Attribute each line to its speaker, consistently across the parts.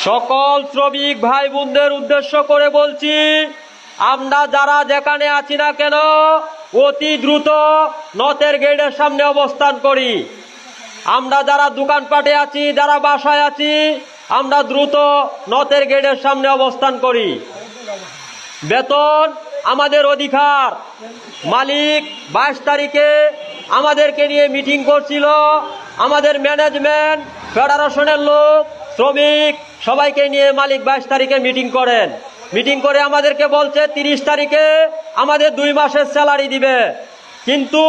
Speaker 1: সকল শ্রমিক ভাই বোনদের উদ্দেশ্য করে বলছি, আমরা যারা যেখানে আছি না কেন অতি দ্রুত নথের গেটের সামনে অবস্থান করি। আমরা যারা দোকানপাটে আছি, যারা বাসায় আছি, আমরা দ্রুত নথের গেটের সামনে অবস্থান করি। বেতন আমাদের অধিকার। মালিক 22 তারিখে আমাদেরকে নিয়ে মিটিং করছিল। আমাদের ম্যানেজমেন্ট, ফেডারেশনের লোক, শ্রমিক সবাইকে নিয়ে মালিক 22 তারিখে মিটিং করেন। মিটিং করে আমাদেরকে বলছে 30 তারিখে আমাদের 2 মাসের স্যালারি দিবে। কিন্তু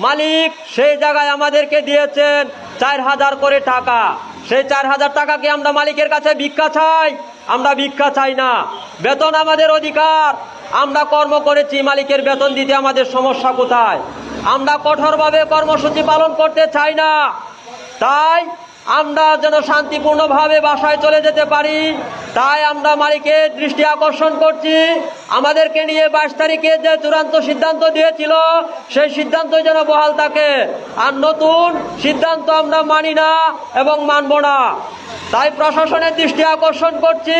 Speaker 1: মালিক সেই জায়গায় আমাদেরকে দিয়েছেন 4000 করে টাকা। সেই 4000 টাকা কি আমরা মালিকের কাছে ভিক্ষা চাই? আমরা ভিক্ষা চাই না। বেতন আমাদের অধিকার। আমরা কর্ম করেছি, মালিকের বেতন দিতে আমাদের সমস্যা কোথায়? আমরা কঠোরভাবে কর্মসূচি পালন করতে চাই না। তাই আমরা যেন শান্তিপূর্ণভাবে বাসায় চলে যেতে পারি, তাই আমরা মালিকের দৃষ্টি আকর্ষণ করছি। আমাদেরকে নিয়ে 22 তারিখে যে চূড়ান্ত সিদ্ধান্ত দিয়েছিল, সেই সিদ্ধান্ত যেন বহাল থাকে। আর নতুন সিদ্ধান্ত আমরা মানি না এবং মানব না। তাই প্রশাসনের দৃষ্টি আকর্ষণ করছি,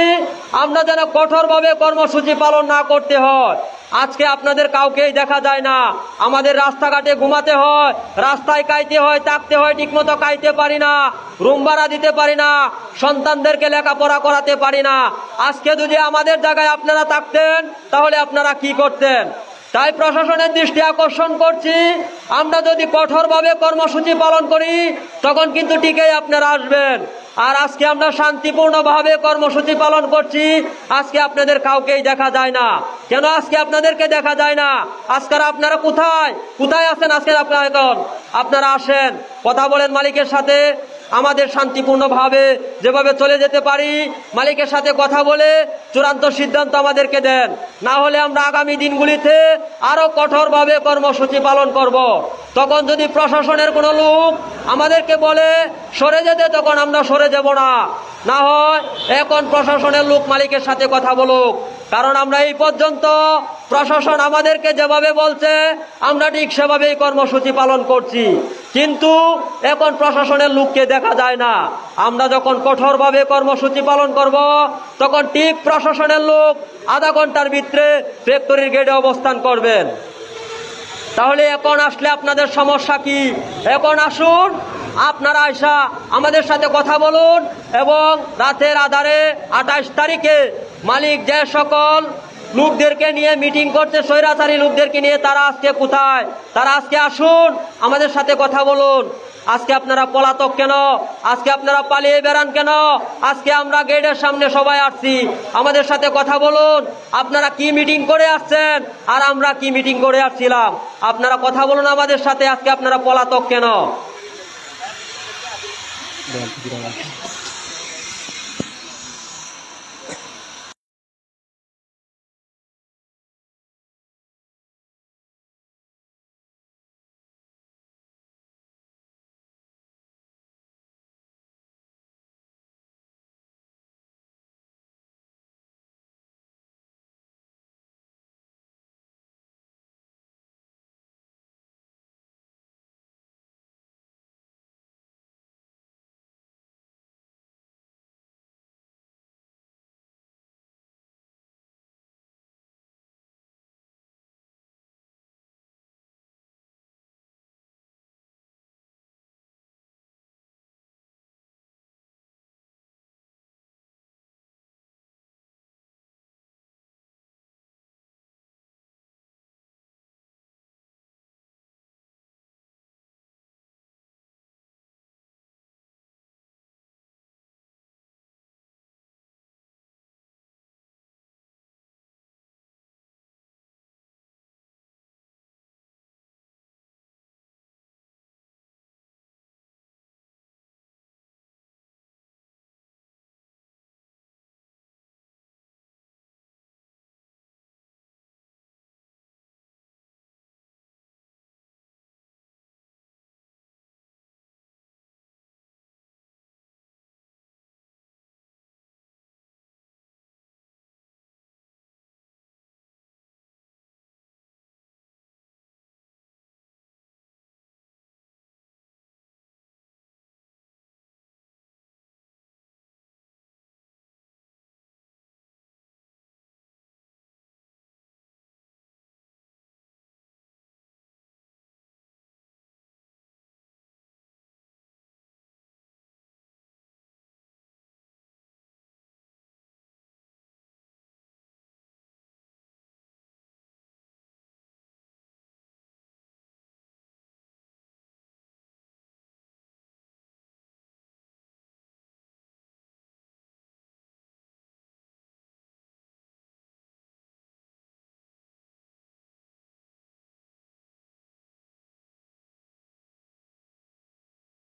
Speaker 1: আমরা যেন কঠোরভাবে কর্মসূচি পালন না করতে হয়। আজকে আপনাদের কাউকেই দেখা যায় না। আমাদের রাস্তাঘাটে ঘুমাতে হয়, রাস্তায় কাইতে হয়, থাকতে হয়, ঠিকমতো কাইতে পারি না, রুম ভাড়া দিতে পারি না, সন্তানদেরকে লেখাপড়া করাতে পারি না। আজকে যদি আমাদের জায়গায় আপনারা থাকতেন, তাহলে আপনারা কি করতেন? তাই প্রশাসনের দৃষ্টি আকর্ষণ করছি, আমরা যদি কঠোরভাবে কর্মসূচি পালন করি, তখন কিন্তু ঠিকই আপনারা আসবেন। আর আজকে আমরা শান্তিপূর্ণভাবে কর্মসূচি পালন করছি। আজকে আপনাদের কাউকেই দেখা যায় না। কেন আজকে আপনাদেরকে দেখা যায় না? আজকে আপনারা কোথায় আছেন? আজকে আপনারা এখন আপনারা আসেন, কথা বলেন মালিকের সাথে। আমাদের শান্তিপূর্ণভাবে যেভাবে চলে যেতে পারি, মালিকের সাথে কথা বলে চূড়ান্ত সিদ্ধান্ত আমাদেরকে দেন। না হলে আমরা আগামী দিনগুলিতে আরো কঠোরভাবে কর্মসূচি পালন করব। তখন যদি প্রশাসনের কোনো লোক আমাদেরকে বলে সরে যেতে, তখন আমরা সরে যাব না। না হয় এখন প্রশাসনের লোক মালিকের সাথে কথা বলুক। কারণ আমরা এই পর্যন্ত প্রশাসন আমাদেরকে যেভাবে বলছে, আমরা ঠিক সেভাবেই কর্মসূচি পালন করছি। কিন্তু এখন প্রশাসনের লোককে দেখা যায় না। আমরা যখন কঠোরভাবে কর্মসূচি পালন করব, তখন ঠিক প্রশাসনের লোক আধা ঘন্টার ভিতরে ফ্যাক্টরির গেটে অবস্থান করবেন। তাহলে এখন আসলে আপনাদের সমস্যা কি? এখন আসুন, আপনারা আয়সা আমাদের সাথে কথা বলুন। এবং রাতের আধারে 28 তারিখে মালিক যে সকল লোকদেরকে নিয়ে মিটিং করছে, স্বৈরাচারী লোকদেরকে নিয়ে, তারা আজকে কোথায়? তারা আজকে আসুন, আমাদের সাথে কথা বলুন। আজকে আপনারা পলাতক কেন? আজকে আপনারা পালিয়ে বেড়ান কেন? আজকে আমরা গেটের সামনে সবাই আসছি, আমাদের সাথে কথা বলুন। আপনারা কি মিটিং করে আসছেন আর আমরা কি মিটিং করে আসছিলাম? আপনারা কথা বলুন আমাদের সাথে। আজকে আপনারা পলাতক কেন?